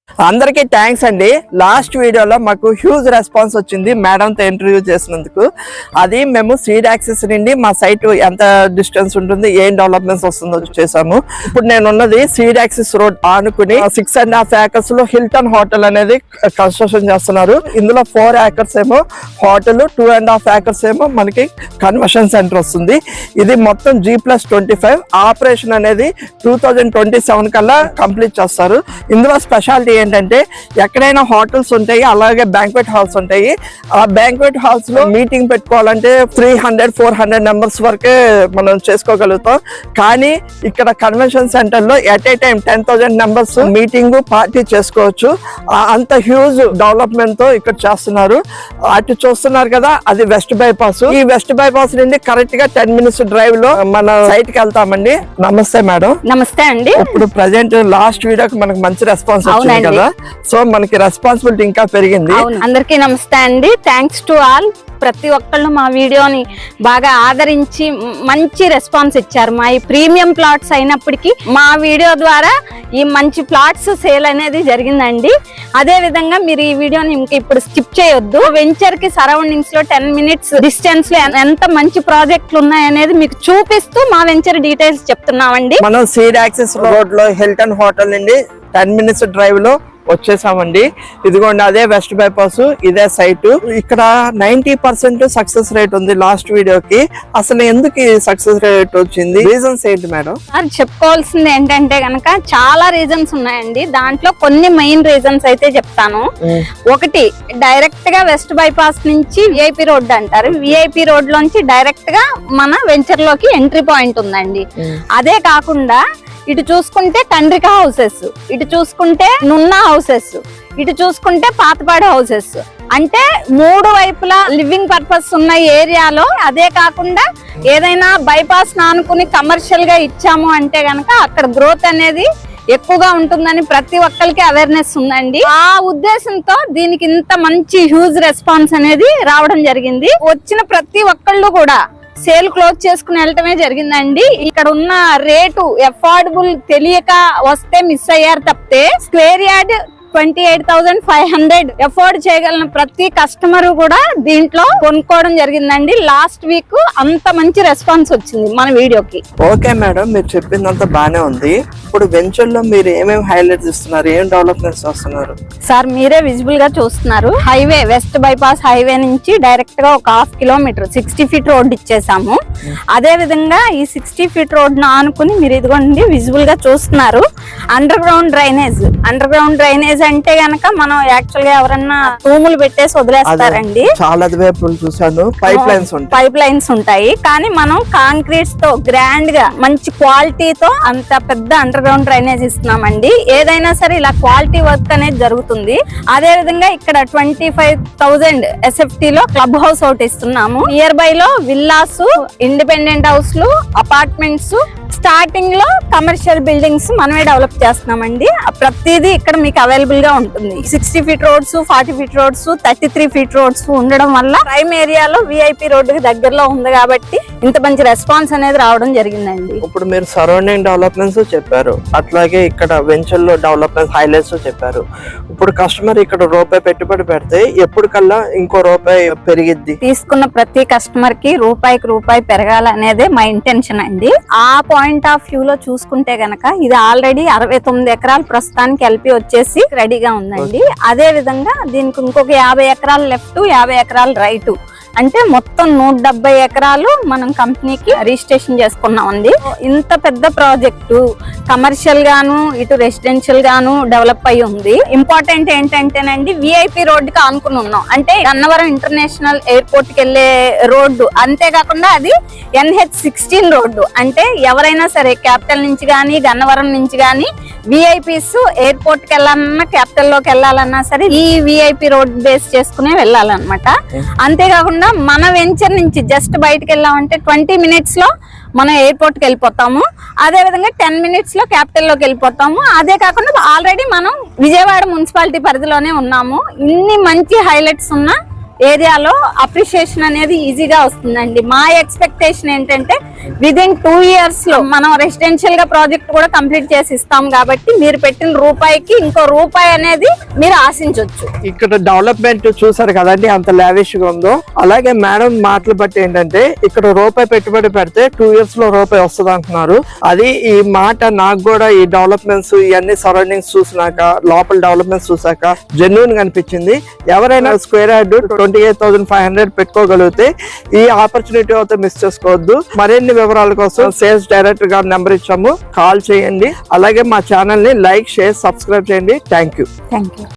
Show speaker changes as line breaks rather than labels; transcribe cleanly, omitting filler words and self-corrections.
అందరికీ థ్యాంక్స్ అండి. లాస్ట్ వీడియోలో మాకు హ్యూజ్ రెస్పాన్స్ వచ్చింది మేడంతో ఇంటర్వ్యూ చేసినందుకు. అది మేము సీడ్ యాక్సెస్ నుండి మా సైట్ ఎంత డిస్టెన్స్ ఉంటుంది, ఏం డెవలప్మెంట్స్ వస్తుందో చేసాము. ఇప్పుడు నేను ఉన్నది సీడ్ యాక్సెస్ రోడ్ ఆనుకుని 6.5 acres లో హిల్టన్ హోటల్ అనేది కన్స్ట్రక్షన్ చేస్తున్నారు. ఇందులో 4 acres ఏమో హోటల్, 2.5 acres ఏమో మనకి కన్వర్షన్ సెంటర్ వస్తుంది. ఇది మొత్తం G+25. ఆపరేషన్ అనేది 2027 కల్లా కంప్లీట్ చేస్తారు. ఇందులో స్పెషాలిటీ ఏంటంటే ఎక్కడైనా హోటల్స్ ఉంటాయి, అలాగే బ్యాంక్వెట్ హాల్స్ ఉంటాయి. ఆ బ్యాంక్వెట్ హాల్స్ లో మీటింగ్ పెట్టుకోవాలంటే 300-400 మెంబర్స్ వరకే మనం చేసుకోగలుగుతాం. కానీ ఇక్కడ కన్వెన్షన్ సెంటర్ లో at a time 10,000 members meeting party చేసుకోవచ్చు. అంత హ్యూజ్ డెవలప్మెంట్ తో ఇక్కడ చేస్తున్నారు. అటు చూస్తున్నారు కదా, అది వెస్ట్ బైపాస్. ఈ వెస్ట్ బైపాస్ నుండి కరెక్ట్ గా 10 minutes డ్రైవ్ లో మన సైట్ కి వెళ్తామండి. నమస్తే మేడం.
నమస్తే అండి.
ఇప్పుడు ప్రజెంట్ లాస్ట్ వీడియోకి మనకు మంచి రెస్పాన్స్ వచ్చింది కదా, సో మనకి రెస్పాన్సిబిలిటీ ఇంకా పెరిగింది.
అందరికీ నమస్తే అండి. Thanks to all. ప్రతి ఒక్కళ్ళు మా వీడియోని బాగా ఆదరించి మంచి రెస్పాన్స్ ఇచ్చారు. మా ఈ ప్రీమియం ప్లాట్స్ అయినప్పటికీ మా వీడియో ద్వారా ఈ మంచి ప్లాట్స్ సేల్ అనేది జరిగిందండి. అదే విధంగా మీరు ఈ వీడియోని ఇప్పుడు స్కిప్ చేయొద్దు. వెంచర్ కి సరౌండింగ్స్ లో 10 minutes డిస్టెన్స్ లో ఎంత మంచి ప్రాజెక్టులు ఉన్నాయనేది మీకు చూపిస్తూ మా వెంచర్ డీటెయిల్స్ చెప్తున్నామండి.
మనం సీడ్ యాక్సెస్ రోడ్ లో హిల్టన్ హోటల్ నుండి 10 minutes డ్రైవ్ లో వచ్చేసామండి. ఇదిగోండి, అదే వెస్ట్ బైపాస్, ఇదే సైట్. ఇక్కడ 90% సక్సెస్ రేట్ ఉంది. లాస్ట్ వీడియోకి అసలు ఎందుకు సక్సెస్ రేట్ వచ్చింది, రీజన్స్ ఏంటి మేడం?
చెప్పుకోవాల్సింది ఏంటంటే గనక చాలా రీజన్స్ ఉన్నాయండి. దాంట్లో కొన్ని మెయిన్ రీజన్స్ అయితే చెప్తాను. ఒకటి, డైరెక్ట్ గా వెస్ట్ బైపాస్ నుంచి విఐపి రోడ్ అంటారు. విఐపి రోడ్ లోంచి డైరెక్ట్ గా మన వెంచర్ లోకి ఎంట్రీ పాయింట్ ఉందండి. అదే కాకుండా ఇటు చూసుకుంటే కండ్రిక హౌసెస్, ఇటు చూసుకుంటే నున్న హౌసెస్, ఇటు చూసుకుంటే పాతపాడు హౌసెస్. అంటే 3 వైపులా లివింగ్ పర్పస్ ఉన్న ఏరియాలో, అదే కాకుండా ఏదైనా బైపాస్ నానుకుని కమర్షియల్ గా ఇచ్చాము అంటే గనక అక్కడ గ్రోత్ అనేది ఎక్కువగా ఉంటుందని ప్రతి ఒక్కరికి అవేర్నెస్ ఉందండి. ఆ ఉద్దేశంతో దీనికి ఇంత మంచి హ్యూజ్ రెస్పాన్స్ అనేది రావడం జరిగింది. వచ్చిన ప్రతి ఒక్కళ్ళు కూడా సేల్ క్లోజ్ చేసుకుని వెళ్ళటమే జరిగిందండి. ఇక్కడ ఉన్న రేటు అఫోర్డబుల్ తెలియక వస్తే మిస్ అయ్యారు తప్పితే, స్క్వేర్ యార్డ్ 28,500 అఫోర్డ్ చేయగలిగిన ప్రతి కస్టమర్ కూడా దీంట్లో కొనుక్కోవడం జరిగిందండి. లాస్ట్ వీక్ అంత మంచి రెస్పాన్స్ వచ్చింది మన వీడియోకి.
ఓకే మేడం, మీరు చెప్పిందంతా బానే ఉంది. ఇప్పుడు వెంచర్ లో మీరు ఏమేమి హైలైట్స్ ఇస్తున్నారు, ఏం డెవలప్మెంట్స్ వస్తున్నారు?
సార్ మీరే విజిబుల్ గా చూస్తున్నారు. హైవే, వెస్ట్ బైపాస్ హైవే నుంచి డైరెక్ట్ గా ఒక 1/2 kilometer 60 feet రోడ్ ఇచ్చేసాము. అదే విధంగా ఈ 60 feet రోడ్ ను ఆనుకుని మీరు ఇదిగోండి విజిబుల్ గా చూస్తున్నారు under ground drainage. Under ground drainage అంటే గనక మనం యాక్చువల్ గా ఎవరన్నా తూములు పెట్టేసి వదిలేస్తారండి.
చాలా చూసాను, పైప్ లైన్స్
ఉంటాయి. కానీ మనం కాంక్రీట్స్ తో గ్రాండ్ గా మంచి క్వాలిటీతో అంత పెద్ద అండర్ గ్రౌండ్ డ్రైనేజ్ ఇస్తున్నామండి. ఏదైనా సరే ఇలా క్వాలిటీ వర్క్ అనేది జరుగుతుంది. అదే విధంగా ఇక్కడ 25,000 SFT లో క్లబ్ హౌస్ ఒకటి ఇస్తున్నాము. నియర్ బై లో విల్లాస్, ఇండిపెండెంట్ హౌస్లు, అపార్ట్మెంట్స్, స్టార్టింగ్ లో కమర్షియల్ బిల్డింగ్స్ మనమే డెవలప్ చేస్తున్నామండి. ప్రతిదీ ఇక్కడ మీకు అవైలబుల్ గా ఉంటుంది. 60 feet roads, 40 feet roads, 33 feet roads ఉండడం వల్ల ప్రైమ్ ఏరియాలో విఐపి రోడ్డుకి దగ్గరలో ఉంది కాబట్టి ఇంత మంచి రెస్పాన్స్ అనేది రావడం జరిగిందండి.
ఇప్పుడు మీరు సరౌండింగ్ డెవలప్మెంట్స్ చెప్పారు, అట్లాగే ఇక్కడ వెంచర్ లో డెవలప్మెంట్ హైలైట్స్ చెప్పారు. ఇప్పుడు కస్టమర్ ఇక్కడ రూపాయి పెట్టుబడి పెడితే ఎప్పుడు కల్లా ఇంకో రూపాయి పెరిగిద్ది?
తీసుకున్న ప్రతి కస్టమర్ కి రూపాయికి రూపాయి పెరగాలనేదే మా ఇంటెన్షన్ అండి. ఆ పాయింట్ ఆఫ్ వ్యూ లో చూసుకుంటే గనక ఇది ఆల్రెడీ 69 ఎకరాలు ప్రస్తుతానికి ఎల్పి వచ్చేసి రెడీగా ఉందండి. అదే విధంగా దీనికి ఇంకొక 50 ఎకరాలు లెఫ్ట్, 50 ఎకరాలు రైట్, అంటే మొత్తం 170 ఎకరాలు మనం కంపెనీకి రిజిస్ట్రేషన్ చేసుకున్నామండి. ఇంత పెద్ద ప్రాజెక్టు కమర్షియల్ గాను ఇటు రెసిడెన్షియల్ గాను డెవలప్ అయి ఉంది. ఇంపార్టెంట్ ఏంటంటేనండి, విఐపి రోడ్ కి ఆనుకుని ఉన్నాం. అంటే గన్నవరం ఇంటర్నేషనల్ ఎయిర్పోర్ట్ కి వెళ్లే రోడ్డు, అంతేకాకుండా అది NH16 రోడ్డు. అంటే ఎవరైనా సరే క్యాపిటల్ నుంచి గానీ గన్నవరం నుంచి గానీ విఐపీస్ ఎయిర్పోర్ట్ కి వెళ్ళాలన్నా క్యాపిటల్ లోకి వెళ్ళాలన్నా సరే ఈ విఐపి రోడ్ బేస్ చేసుకునే వెళ్ళాలన్నమాట. అంతేకాకుండా మన వెంచర్ నుంచి జస్ట్ బయటకు వెళ్ళామంటే 20 minutes లో మనం ఎయిర్పోర్ట్ కి వెళ్ళిపోతాము. అదే విధంగా 10 minutes లో క్యాపిటల్ లోకి వెళ్ళిపోతాము. అదే కాకుండా ఆల్రెడీ మనం విజయవాడ మున్సిపాలిటీ పరిధిలోనే ఉన్నాము. ఇన్ని మంచి హైలైట్స్ ఉన్న ఏరియాలో అప్రిషియేషన్ అనేది ఈజీగా వస్తుందండి. మా ఎక్స్పెక్టేషన్ ఏంటంటే విదిన్ 2 years లో మనం రెసిడెన్షియల్ గా ప్రాజెక్ట్ కూడా కంప్లీట్ చేసి ఇస్తాం కాబట్టి మీరు పెట్టిన రూపాయికి ఇంకో రూపాయి అనేది మీరు ఆశించవచ్చు.
ఇక్కడ డెవలప్మెంట్ చూసారు కదండి ఎంత లావిష్ గా ఉందో. అలాగే మేడం మాటలు బట్టి ఏంటంటే ఇక్కడ రూపాయి పెట్టుబడి పెడితే 2 years లో రూపాయి వస్తుంది అంటున్నారు. అది ఈ మాట నాకు కూడా ఈ డెవలప్మెంట్స్ ఇవన్నీ సరౌండింగ్స్ చూసినాక లోపల డెవలప్మెంట్స్ చూసాక జెన్యూన్ గా అనిపించింది. ఎవరైనా స్క్వేర్ యార్డ్ 28,500 పెట్టుకోగలిగితే ఈ ఆపర్చునిటీ అయితే మిస్ చేసుకోవద్దు. మరిన్ని వివరాల కోసం సేల్స్ డైరెక్టర్ గారి నెంబర్ ఇచ్చాము, కాల్ చేయండి. అలాగే మా ఛానల్ ని లైక్, షేర్, సబ్స్క్రైబ్ చేయండి. Thank you.